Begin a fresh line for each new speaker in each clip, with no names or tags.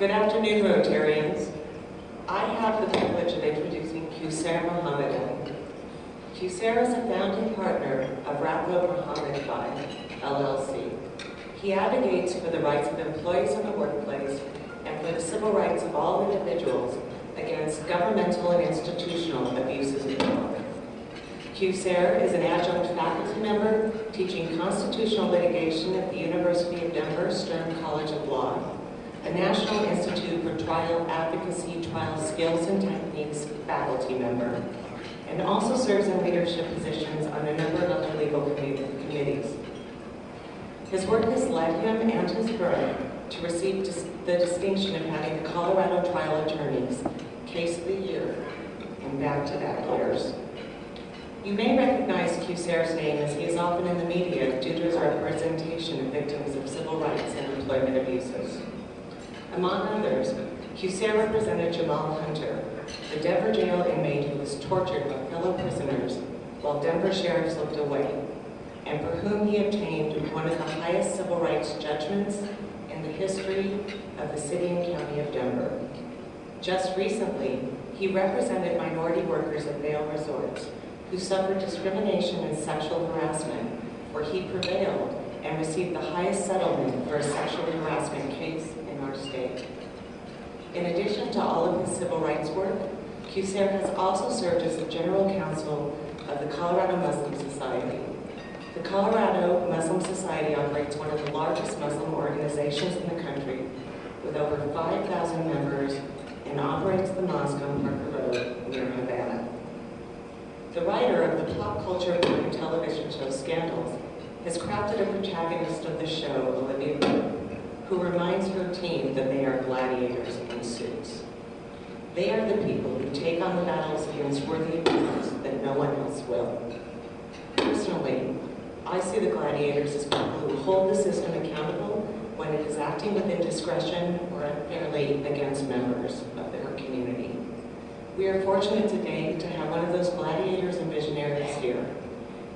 Good afternoon, Rotarians. I have the privilege of introducing Qusair Mohammedan. Qusair is a founding partner of Rapo Mohammed V, LLC. He advocates for the rights of employees in the workplace and for the civil rights of all individuals against governmental and institutional abuses of power. Qusair is an adjunct faculty member teaching constitutional litigation at the University of Denver Stern College of Law, a National Institute for Trial Advocacy, Trial Skills and Techniques faculty member, and also serves in leadership positions on a number of other legal committees. His work has led him and his firm to receive the distinction of having the Colorado Trial Attorneys Case of the Year in back-to-back years. You may recognize Qusair's name as he is often in the media due to his representation of victims of civil rights and employment abuses. Among others, Qusair represented Jamal Hunter, the Denver jail inmate who was tortured by fellow prisoners while Denver sheriffs looked away, and for whom he obtained one of the highest civil rights judgments in the history of the city and county of Denver. Just recently, he represented minority workers at Vail Resorts who suffered discrimination and sexual harassment, where he prevailed and received the highest settlement for a sexual harassment case in our state. In addition to all of his civil rights work, Qusair has also served as the General Counsel of the Colorado Muslim Society. The Colorado Muslim Society operates one of the largest Muslim organizations in the country, with over 5,000 members, and operates the mosque on Parker Road near Havana. The writer of the pop culture porn television show Scandals has crafted a protagonist of the show, Olivia Pope, who reminds her team that they are gladiators in suits. They are the people who take on the battles against worthy opponents that no one else will. Personally, I see the gladiators as people who hold the system accountable when it is acting with indiscretion or unfairly against members of their community. We are fortunate today to have one of those gladiators and visionaries here.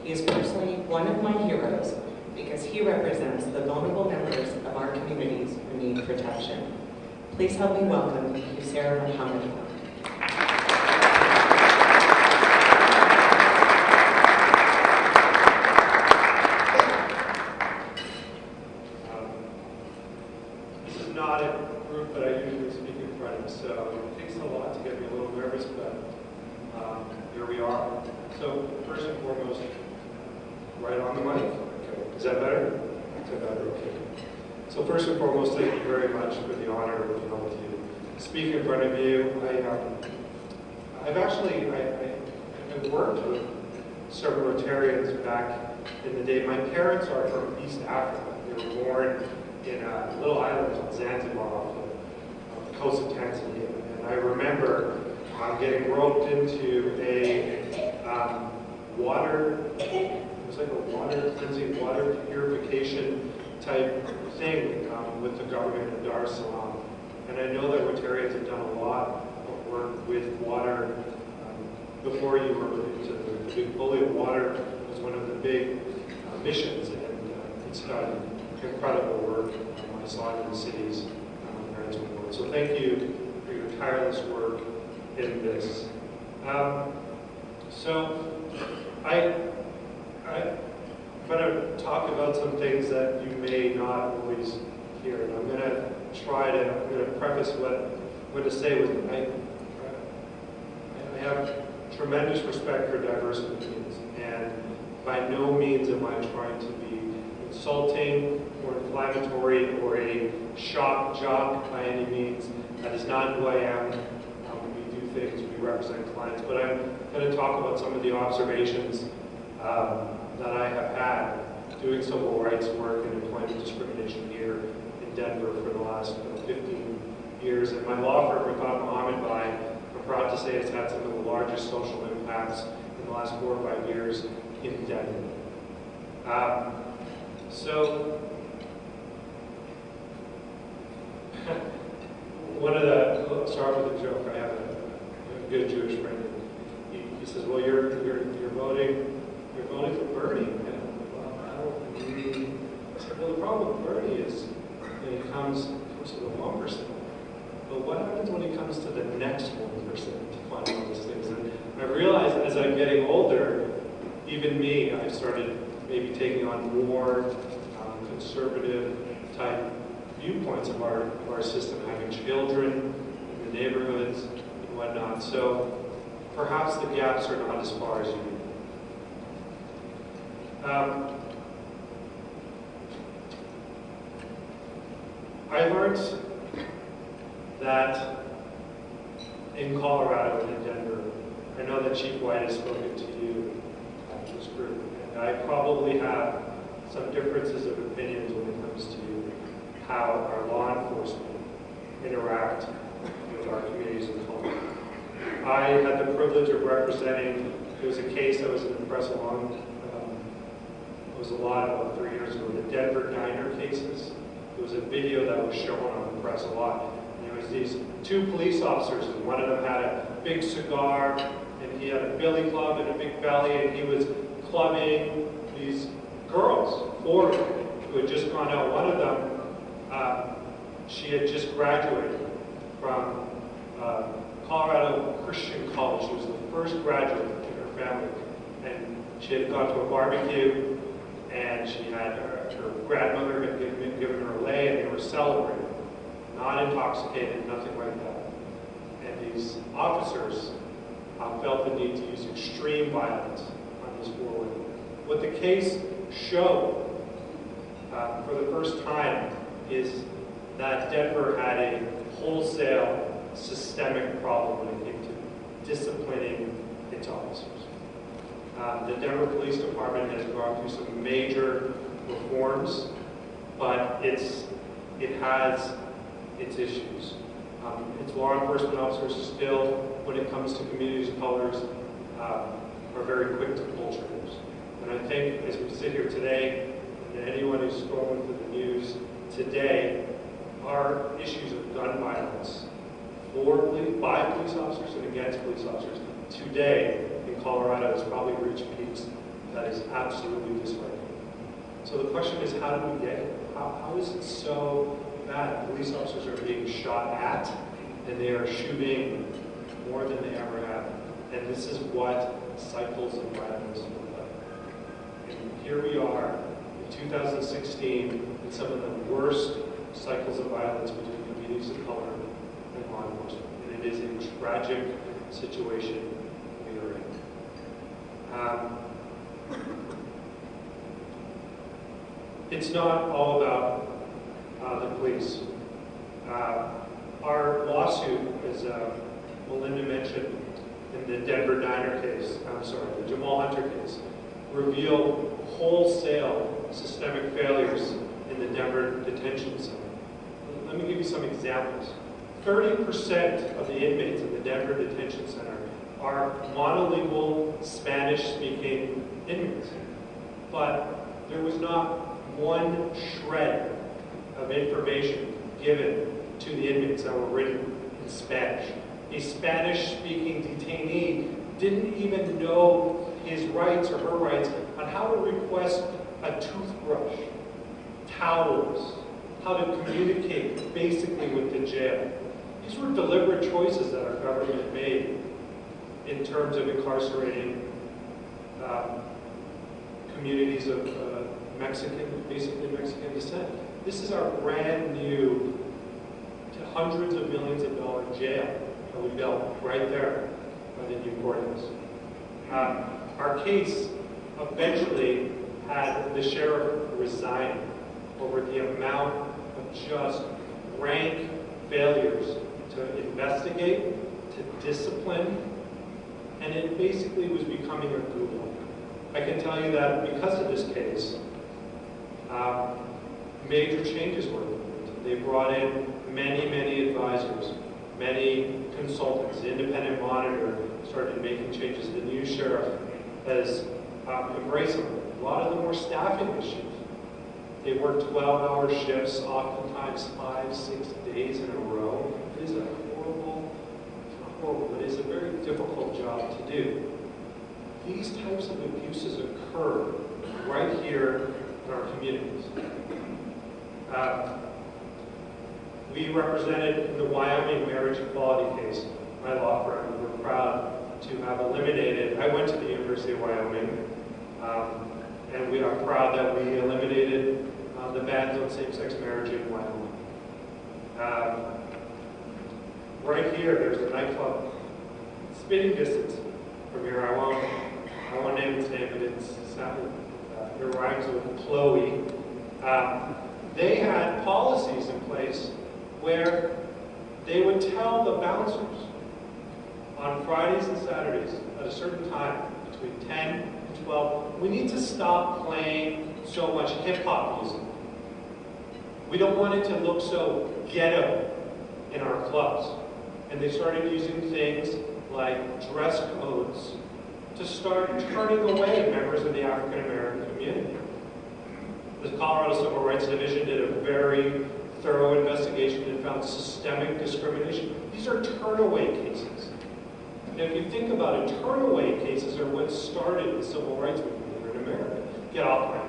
He is personally one of my heroes because he represents the vulnerable members of our communities who need protection. Please help me welcome Qusair Mohammed.
This is not a group that I usually speak in front of, so it takes a lot to get me a little nervous, but here we are. So first and foremost, right on the mic. Okay. Is that better? Is that better? Okay. So first and foremost, thank you very much for the honor of being able to speak in front of you. I've worked with several Rotarians back in the day. My parents are from East Africa. They were born in a little island called Zanzibar off the coast of Tanzania. And I remember getting roped into a cleansing, water purification type thing with the government of Dar es Salaam. And I know that Rotarians have done a lot of work with water. Before you were into the big bully of water was one of the big missions, and it's done incredible work. I saw it in the cities around the world. So thank you for your tireless work in this. So I'm going to talk about some things that you may not always hear, and I'm going to preface what I'm going to say with I have tremendous respect for diverse opinions, and by no means am I trying to be insulting or inflammatory or a shock jock by any means. That is not who I am. We do things, we represent clients, but I'm going to talk about some of the observations that I have had doing civil rights work and employment discrimination here in Denver for the last 15 years. And my law firm, Rapo Mohammed V, I'm proud to say, has had some of the largest social impacts in the last 4 or 5 years in Denver. I'll start with a joke. I have a good Jewish friend. He says, "Well, you're voting for Bernie." And I'm like, "Well, I don't." I said, "Well, the problem with Bernie is when he comes to the 1%. happens when it comes to the next one person to fund all those things? And I realized as I'm getting older, even me, I started maybe taking on more conservative type viewpoints of our system, having children in the neighborhoods and whatnot. So perhaps the gaps are not as far as you think. I learned that in Colorado and in Denver, I know that Chief White has spoken to you at this group, and I probably have some differences of opinions when it comes to how our law enforcement interact with our communities in Colorado. I had the privilege of representing, there was a case that was in the press it was a lot about 3 years ago, the Denver diner cases. There was a video that was shown on the press a lot. And there was these 2 police officers, and one of them had a big cigar, and he had a billy club and a big belly, and he was clubbing these girls, 4 of them, who had just gone out. One of them, she had just graduated from Colorado Christian College. She was the first graduate in her family. And she had gone to a barbecue, and she had her grandmother had given her a lei, and they were celebrating. Not intoxicated, nothing like that. And these officers felt the need to use extreme violence on these 4 women. What the case showed for the first time is that Denver had a wholesale systemic problem when it came to disciplining its officers. The Denver Police Department has gone through some major reforms, but it has its issues. Its law enforcement officers still, when it comes to communities of colors, are very quick to pull triggers. And I think as we sit here today, and anyone who's scrolling through the news today, our issues of gun violence by police officers and against police officers today in Colorado has probably reached peaks that is absolutely disheartening. So the question is, how did we get here? How is it so bad? Police officers are being shot at, and they are shooting more than they ever have. And this is what cycles of violence look like. And here we are in 2016 in some of the worst cycles of violence between communities of color and law enforcement. And it is a tragic situation we are in. It's not all about the police. Our lawsuit, as Melinda mentioned, in the Denver diner case, the Jamal Hunter case, revealed wholesale systemic failures in the Denver detention center. Let me give you some examples. 30% of the inmates in the Denver detention center are monolingual Spanish-speaking inmates. But there was not one shred of information given to the inmates that were written in Spanish. A Spanish-speaking detainee didn't even know his rights or her rights on how to request a toothbrush, towels, how to communicate basically with the jail. These were deliberate choices that our government made in terms of incarcerating communities of basically Mexican descent. This is our brand new hundreds of millions of dollar jail that we built right there by the new courthouse. Our case eventually had the sheriff resign over the amount of just rank failures to investigate, to discipline, and it basically was becoming a gulag. I can tell you that because of this case, major changes were implemented. They brought in many advisors, many consultants. The independent monitor started making changes. The new sheriff has embraced them. A lot of them were staffing issues. They work 12-hour shifts, oftentimes 5-6 days in a row. It is a horrible, it is a very difficult job to do. These types of abuses occur right here in our communities. We represented in the Wyoming marriage equality case, my law firm. We're proud to have eliminated, I went to the University of Wyoming, and we are proud that we eliminated the bans on same-sex marriage in Wyoming. Right here, there's a nightclub, spitting distance from here. I won't name its name, but it rhymes with Chloe. They had policies in place where they would tell the bouncers on Fridays and Saturdays at a certain time, between 10 and 12, we need to stop playing so much hip-hop music. We don't want it to look so ghetto in our clubs. And they started using things like dress codes to start turning away members of the African American community. The Colorado Civil Rights Division did a very thorough investigation and found systemic discrimination. These are turnaway cases. And if you think about it, turnaway cases are what started the civil rights movement here in America. Get off my,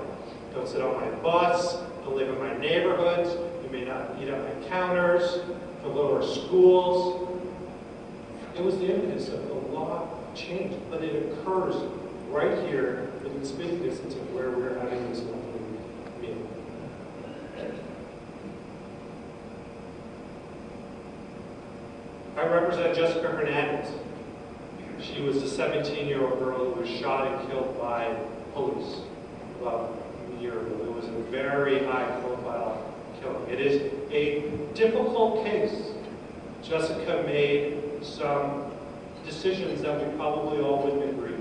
don't sit on my bus, don't live in my neighborhoods, you may not eat at my counters, don't go to our schools. It was the impetus of the law change, but it occurs right here within spitting distance of where we're having this lovely meeting. I represent Jessica Hernandez. She was a 17-year-old girl who was shot and killed by police about a year ago. It was a very high-profile killing. It is a difficult case. Jessica made some decisions that we probably all would agree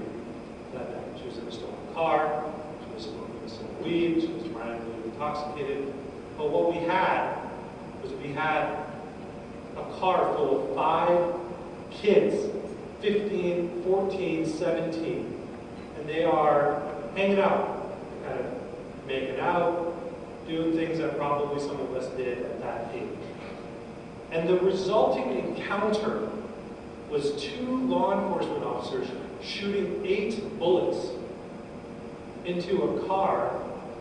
that night. She was in a stolen car, she was smoking some weed, she was randomly intoxicated. But what we had was a car full of 5 kids, 15, 14, 17, and they are hanging out, kind of making out, doing things that probably some of us did at that age. And the resulting encounter was 2 law enforcement officers shooting 8 bullets into a car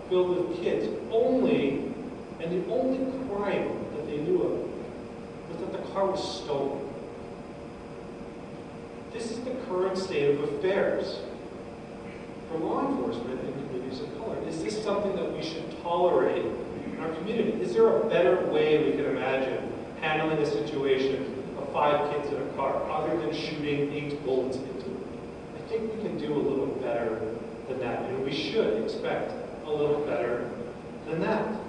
filled with kids. And the only crime that they knew of was that the car was stolen. This is the current state of affairs for law enforcement in communities of color. Is this something that we should tolerate in our community? Is there a better way we can imagine handling a situation of 5 kids in a car other than shooting 8 bullets into it? I think we can do a little better than that, and we should expect a little better than that.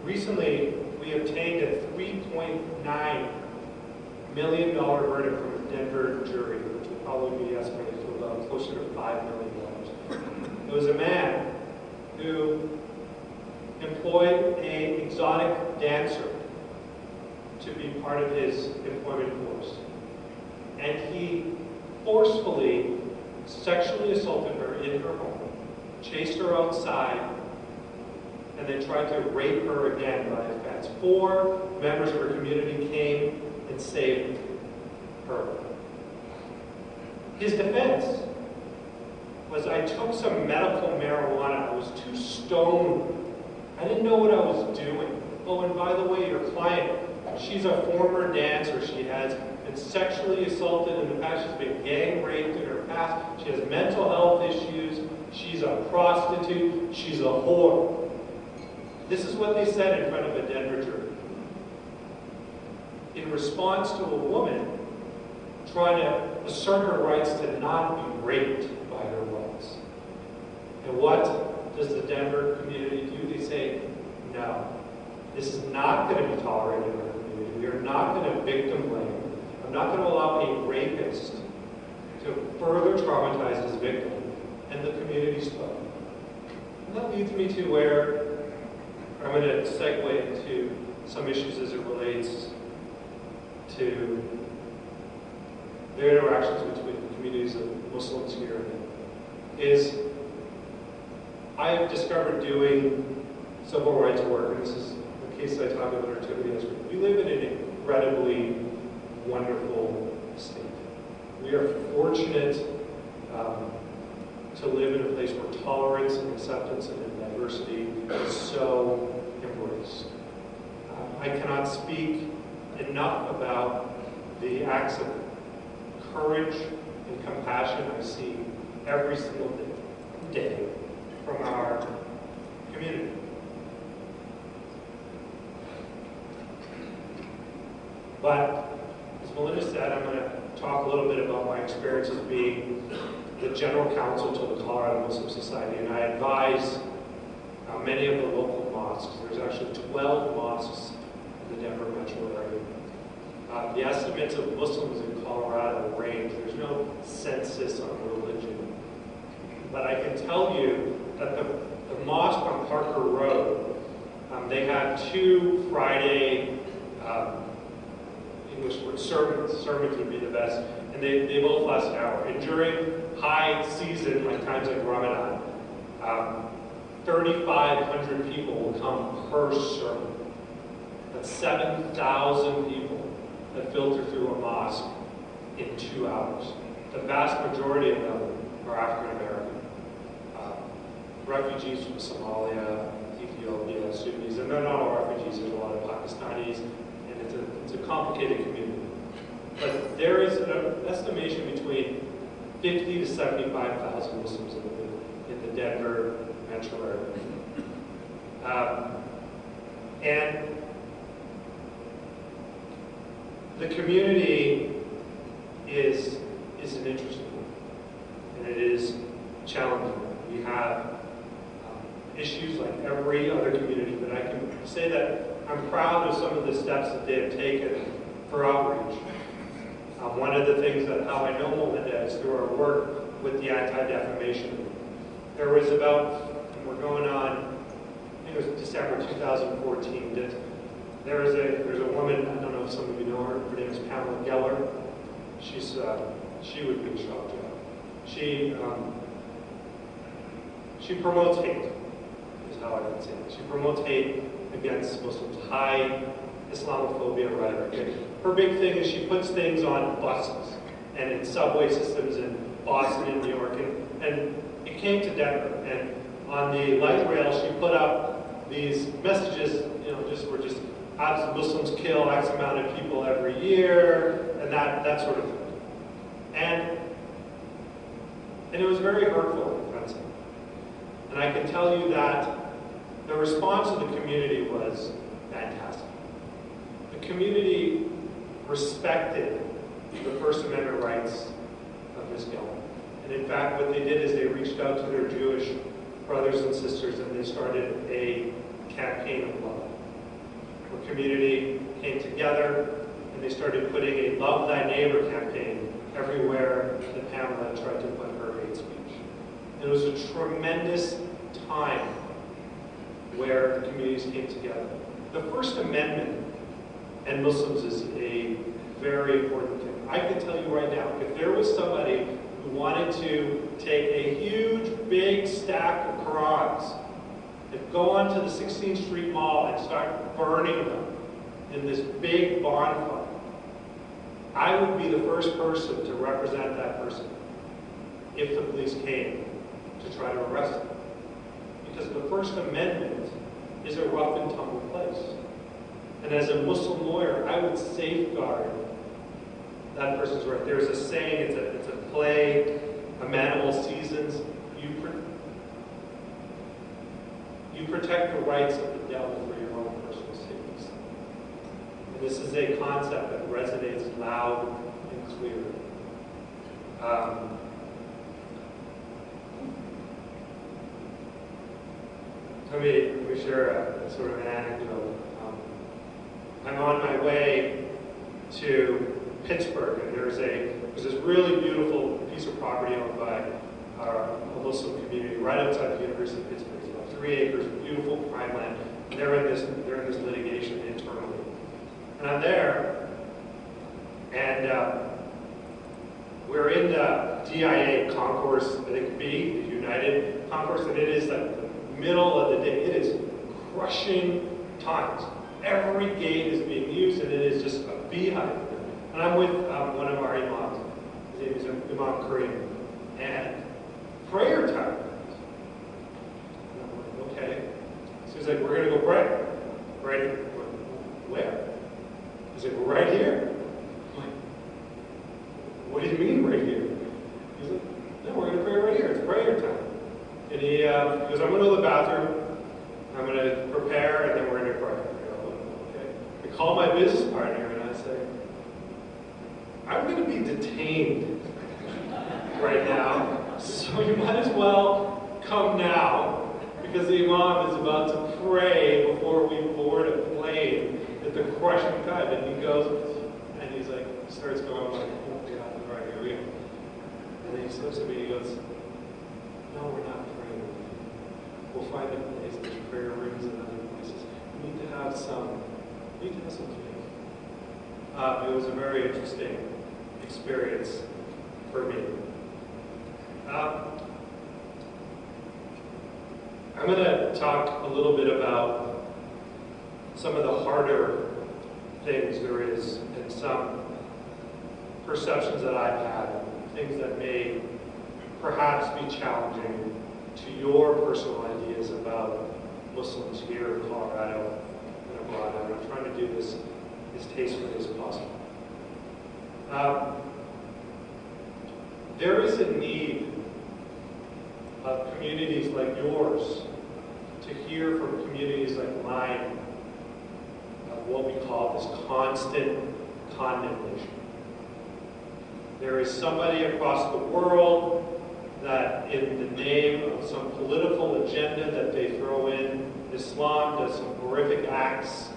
Recently, we obtained a $3.9 million verdict from a Denver jury, which will probably be estimated to about closer to $5 million. It was a man who employed an exotic dancer to be part of his employment force. And he forcefully sexually assaulted her in her home, chased her outside, and then tried to rape her again by a fence. 4 members of her community came and saved her. His defense was, I took some medical marijuana. I was too stoned. I didn't know what I was doing. Oh, and by the way, your client, she's a former dancer. She has been sexually assaulted in the past. She's been gang raped in her past. She has mental health issues. She's a prostitute. She's a whore. This is what they said in front of a Denver jury. In response to a woman trying to assert her rights to not be raped by her wives. And what does the Denver community do? They say, no, this is not going to be tolerated in our community. We are not going to victim blame. I'm not going to allow a rapist to further traumatize his victim. And the community spoke. And that leads me to where I'm going to segue into some issues as it relates to their interactions between the communities of Muslims here. Is I have discovered doing civil rights work, and this is the case I talked about in yesterday. We live in an incredibly wonderful state. We are fortunate to live in a place where tolerance and acceptance and diversity is so embraced. I cannot speak enough about the acts of courage and compassion I see every single day from our community. But, as Melinda said, I'm going to talk a little bit about my experiences being the general counsel to the Colorado Muslim Society, and I advise many of the local mosques. There's actually 12 mosques in the Denver metro area. The estimates of Muslims in Colorado range. There's no census on religion. But I can tell you that the mosque on Parker Road, they have 2 Friday English word sermons would be the best, and they both last an hour. And during high season, like times like Ramadan, 3,500 people will come per sermon. That's 7,000 people that filter through a mosque in 2 hours. The vast majority of them are African American. Refugees from Somalia, Ethiopia, Sudanese, and they're not all refugees. There's a lot of Pakistanis, and it's a complicated community. But there is an estimation between 50 to 75,000 Muslims in the Denver metro area. And the community is an interesting one, and it is challenging. We have issues like every other community, but I can say that I'm proud of some of the steps that they have taken for outreach. One of the things that how I know Melinda is through our work with the anti-defamation. There was about, and we're going on, I think it was December 2014, there's a woman, I don't know if some of you know her name is Pamela Geller. She would be a shock job. She promotes hate, is how I would say it. She promotes hate against Muslims, high Islamophobia rhetoric. Her big thing is she puts things on buses and in subway systems in Boston and New York. And it came to Denver. And on the light rail, she put up these messages, were just Muslims kill X amount of people every year, and that sort of thing. And it was very hurtful and offensive. And I can tell you that the response of the community was fantastic. The community respected the First Amendment rights of Ms. Geller. And in fact, what they did is they reached out to their Jewish brothers and sisters, and they started a campaign of love. The community came together, and they started putting a Love Thy Neighbor campaign everywhere that Pamela tried to put her hate speech. It was a tremendous time where the communities came together. The First Amendment and Muslims is a very important thing. I can tell you right now, if there was somebody who wanted to take a huge, big stack of Qurans and go onto the 16th Street Mall and start burning them in this big bonfire, I would be the first person to represent that person if the police came to try to arrest them. Because the First Amendment is a rough and tumble place. And as a Muslim lawyer, I would safeguard that person's right. There's a saying, it's a play, a man of all seasons. You protect the rights of the devil for your own personal safety. And this is a concept that resonates loud and clear. Let me share a sort of an anecdote. I'm on my way to Pittsburgh, and there's this really beautiful piece of property owned by a Muslim community right outside the University of Pittsburgh. It's about 3 acres of beautiful prime land. And they're in this litigation internally. And I'm there, and we're in the DIA concourse, I think B, the United concourse, and it is like the middle of the day. It is crushing times. Every gate is being used, and it is just a beehive. And I'm with one of our imams. His name is Imam Kareem. And prayer what do you mean right here? He's like, no, we're going to pray right here. It's prayer time. And he goes, I'm going to go to the bathroom. I'm going to prepare, and then we're going to pray. I go, okay. I call my business partner, and I say, I'm going to be detained right now, so you might as well come now, because the imam is about to pray before we board a plane at the crushing time. And he goes, and he's like, starts going like, oh yeah, all right, here we go. And then he looks at me and he goes, no, we're not praying. We'll find a place. There's prayer rooms and other places. We need to have some faith. It was a very interesting experience for me. I'm going to talk a little bit about some of the harder things there is and some perceptions that I've had, things that may perhaps be challenging to your personal ideas about Muslims here in Colorado and abroad. And I'm trying to do this as tastefully as possible. There is a need of communities like yours to hear from communities like mine of what we call this constant condemnation. There is somebody across the world that in the name of some political agenda that they throw in, Islam does some horrific acts,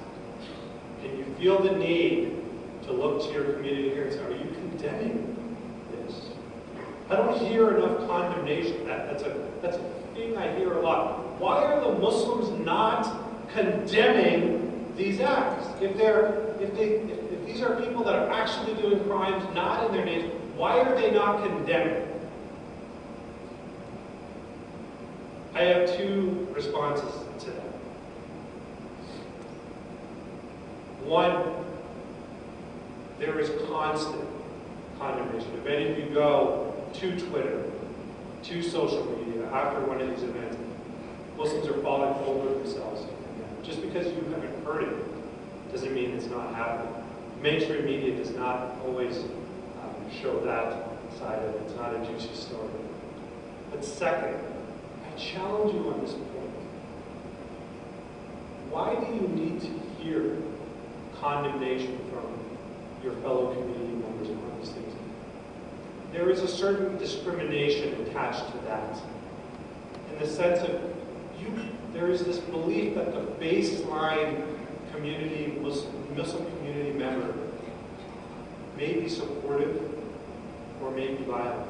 and you feel the need to look to your community here and say, are you condemning this? I don't hear enough condemnation. That's a thing I hear a lot. Why are the Muslims not condemning these acts? If these are people that are actually doing crimes not in their names, why are they not condemning? I have two responses to that. One, there is constant condemnation. If any of you go to Twitter, to social media after one of these events, Muslims are falling over themselves. Just because you haven't heard it doesn't mean it's not happening. Mainstream media does not always show that side of it. It's not a juicy story. But second, I challenge you on this point. Why do you need to hear condemnation from your fellow community members on these things? There is a certain discrimination attached to that. In the sense of, there is this belief that the baseline community, Muslim community member may be supportive or may be violent.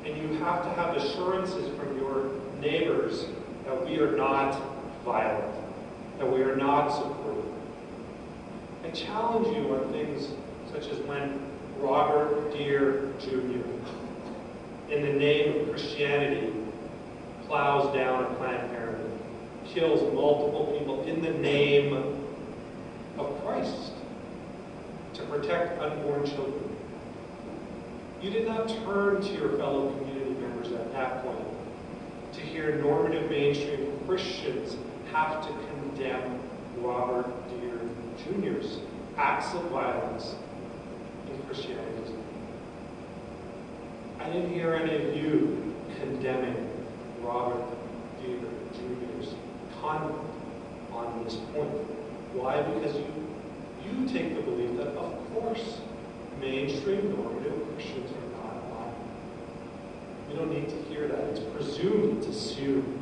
And you have to have assurances from your neighbors that we are not violent, that we are not supportive. I challenge you on things such as when Robert Deere Jr., in the name of Christianity, plows down a Planned Parenthood, kills multiple people in the name of Christ to protect unborn children. You did not turn to your fellow community members at that point to hear normative mainstream Christians have to condemn Robert Deere Jr.'s acts of violence in Christianity. I didn't hear any of you condemning Robert Deere Jr.'s conduct on this point. Why? Because you take the belief that, of course, mainstream normative Christians are not violent. You don't need to hear that. It's presumed, it's assumed.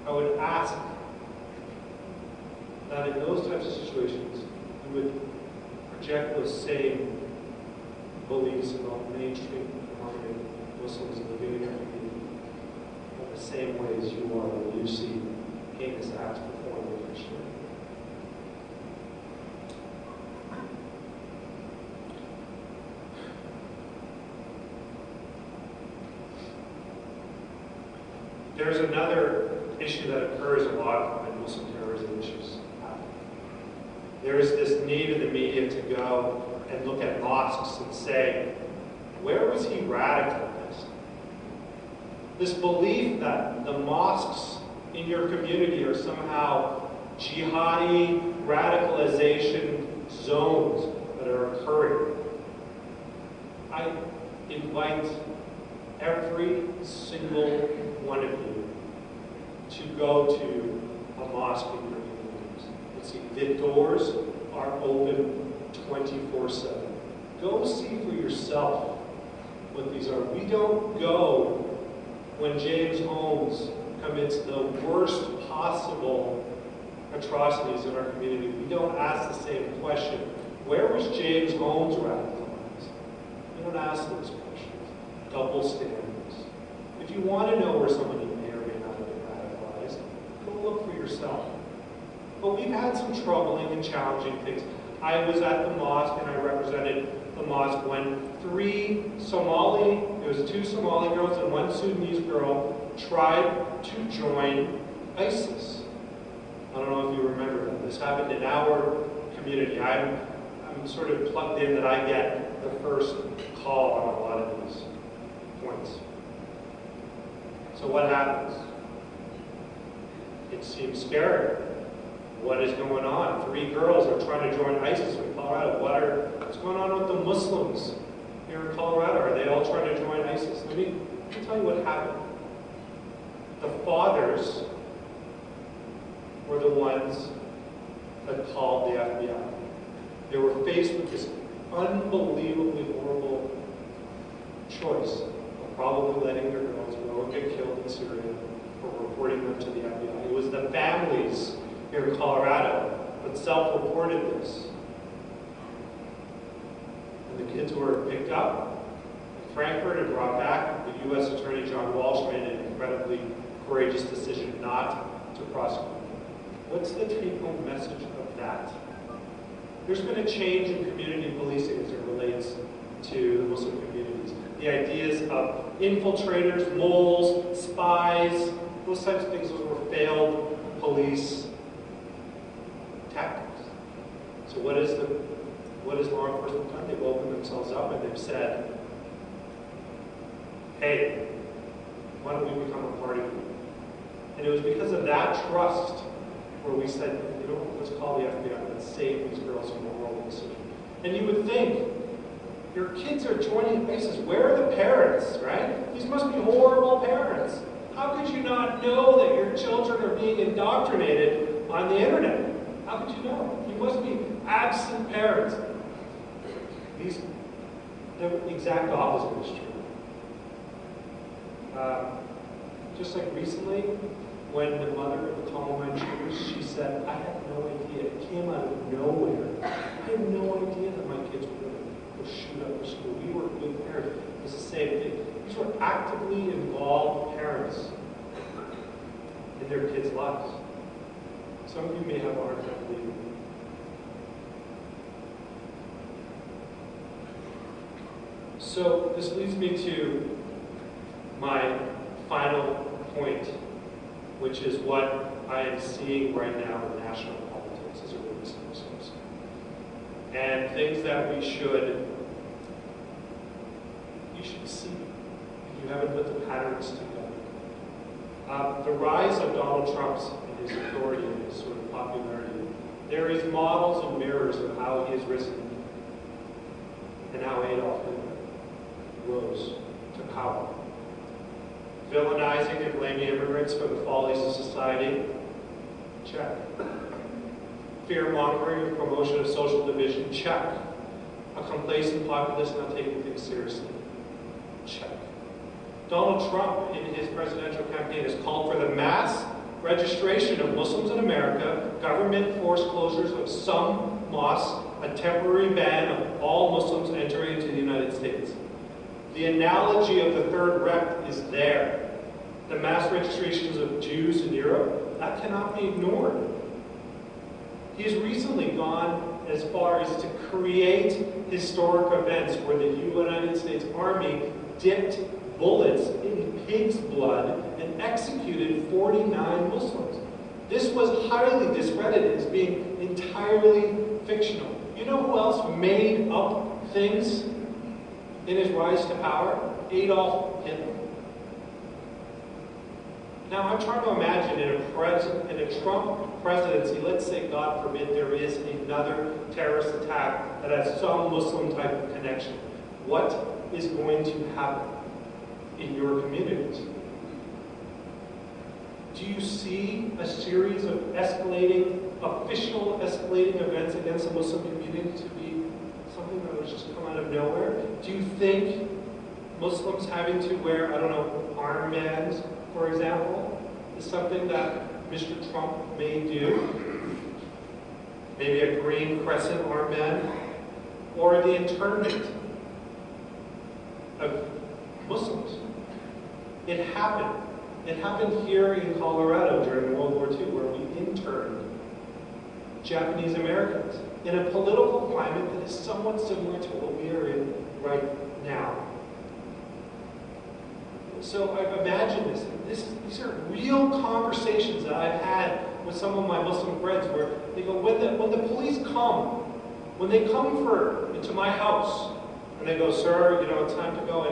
I would ask that in those types of situations, you would project those same beliefs about mainstream normative Muslims living in your community in the same way as you are when you see heinous acts performed in Christianity. There's another issue that occurs a lot when Muslim terrorism issues happen. There is this need in the media to go and look at mosques and say, where was he radicalized? This belief that the mosques in your community are somehow jihadi radicalization zones that are occurring. I invite every single one of you to go to a mosque in your communities. You see, the doors are open 24/7. Go see for yourself what these are. We don't go when James Holmes commits the worst possible atrocities in our community. We don't ask the same question. Where was James Holmes radicalized? We don't ask those questions. Double standards. If you want to know where somebody may or may not have been radicalized, go look for yourself. But we've had some troubling and challenging things. I was at the mosque and I represented the mosque when there was 2 Somali girls and 1 Sudanese girl tried to join ISIS. I don't know if you remember that. This happened in our community. I'm sort of plugged in that I get the first call on a lot of these points. So what happens? It seems scary. What is going on? 3 girls are trying to join ISIS in Colorado. What's going on with the Muslims here in Colorado? Are they all trying to join ISIS? Let me tell you what happened. The fathers were the ones that called the FBI. They were faced with this unbelievably horrible choice of probably letting their girls go and get killed in Syria or reporting them to the FBI. It was the families here in Colorado that self-reported this. And the kids were picked up in Frankfurt and brought back. The U.S. Attorney John Walsh made an incredibly courageous decision not to prosecute. What's the take-home message of that? There's been a change in community policing as it relates to the Muslim communities. The ideas of infiltrators, moles, spies, those types of things, those were failed police tactics. So what has law enforcement done? They've opened themselves up and they've said, hey, why don't we become a part of you? And it was because of that trust where we said, you know, let's call the FBI, let's save these girls from a horrible decision. And you would think, your kids are joining ISIS. Where are the parents, right? These must be horrible parents. How could you not know that your children are being indoctrinated on the internet? How could you know? You must be absent parents. The exact opposite is true. Just like recently, when the mother of the Columbine shooters, she said, I had no idea. It came out of nowhere. I had no idea that my kids were going to shoot up the school. We were good parents. It's the same thing. These were actively involved parents in their kids' lives. Some of you may have a hard time believing it. So this leads me to my final point, which is what I am seeing right now in national politics as it relates to Muslims. And things that you should see if you haven't put the patterns together. The rise of Donald Trump's and his authority and his sort of popularity, there is models and mirrors of how he has risen and how Adolf Hitler rose to power. Villainizing and blaming immigrants for the follies of society, check. Fear-mongering and promotion of social division, check. A complacent populace not taking things seriously, check. Donald Trump, in his presidential campaign, has called for the mass registration of Muslims in America, government-forced closures of some mosques, a temporary ban of all Muslims entering into the United States. The analogy of the Third Reich is there. The mass registrations of Jews in Europe, that cannot be ignored. He has recently gone as far as to create historic events where the United States Army dipped bullets in pig's blood and executed 49 Muslims. This was highly discredited as being entirely fictional. You know who else made up things in his rise to power? Adolf Hitler. Now, I'm trying to imagine in a Trump presidency, let's say, God forbid, there is another terrorist attack that has some Muslim type of connection. what is going to happen in your communities? Do you see a series of official escalating events against the Muslim community to be something that was just come out of nowhere? Do you think Muslims having to wear, I don't know, armbands, for example, is something that Mr. Trump may do? Maybe a green crescent armband? Or the internment of Muslims? It happened. It happened here in Colorado during World War II, where we interned Japanese Americans in a political climate that is somewhat similar to what we are in right now. So I imagine these are real conversations that I've had with some of my Muslim friends where they go, when the police come, when they come into my house, and they go, sir, it's time to go.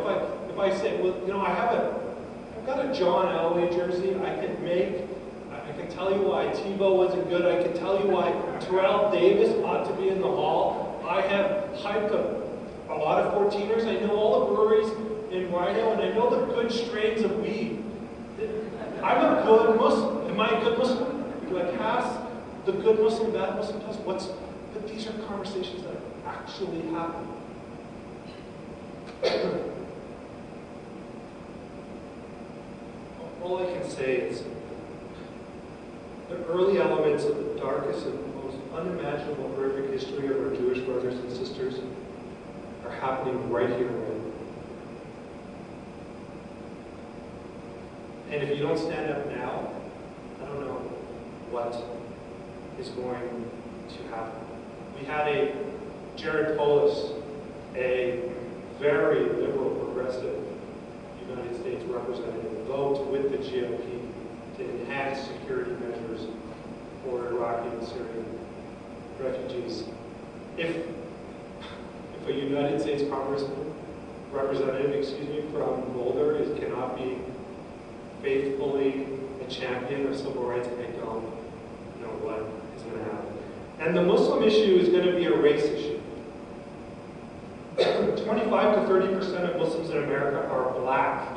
If I say, well, I've got a John Elway jersey, I can tell you why Tebow wasn't good, I can tell you why Terrell Davis ought to be in the Hall. I have hyped a lot of 14ers, I know all the breweries in Rhino, and I know the good strains of weed. I'm a good Muslim. Am I a good Muslim? Do I pass the good Muslim, bad Muslim test? But these are conversations that actually happen. All I can say is the early elements of the darkest and most unimaginable horrific history of our Jewish brothers and sisters are happening right here, right now. And if you don't stand up now, I don't know what is going to happen. We had Jared Polis, a very liberal, progressive United States representative, vote with the GOP to enhance security measures for Iraqi and Syrian refugees. If a United States representative, from Boulder cannot be faithfully a champion of civil rights, I don't know what is going to happen. And the Muslim issue is going to be a race issue. 25 to 30% of Muslims in America are black.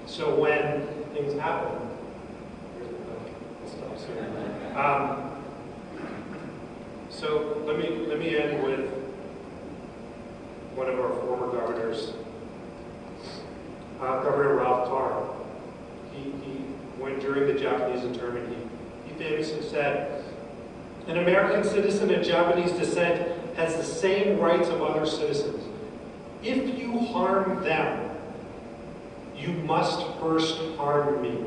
So when things happen, I'll stop soon. So let me end with one of our former governors, Governor Ralph Carr. When during the Japanese internment, he famously said, "An American citizen of Japanese descent has the same rights of other citizens. If you harm them, you must first harm me."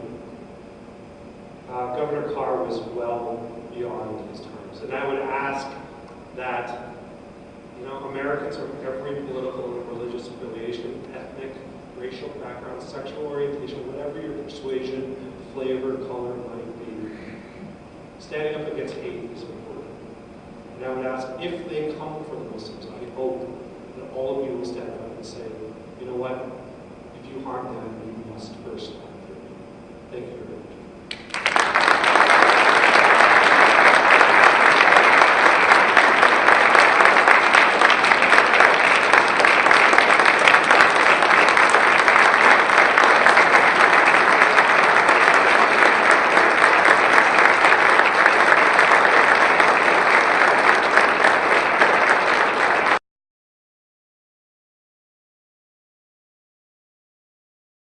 Governor Carr was well beyond his terms. And I would ask that, Americans of every political and religious affiliation, ethnic, racial background, sexual orientation, whatever your persuasion, flavor, color might be, standing up against hate is important. And I would ask, if they come for the Muslims, I hope that all of you will stand up and say, you know what? If you harm them, you must first harm them. Thank you very much.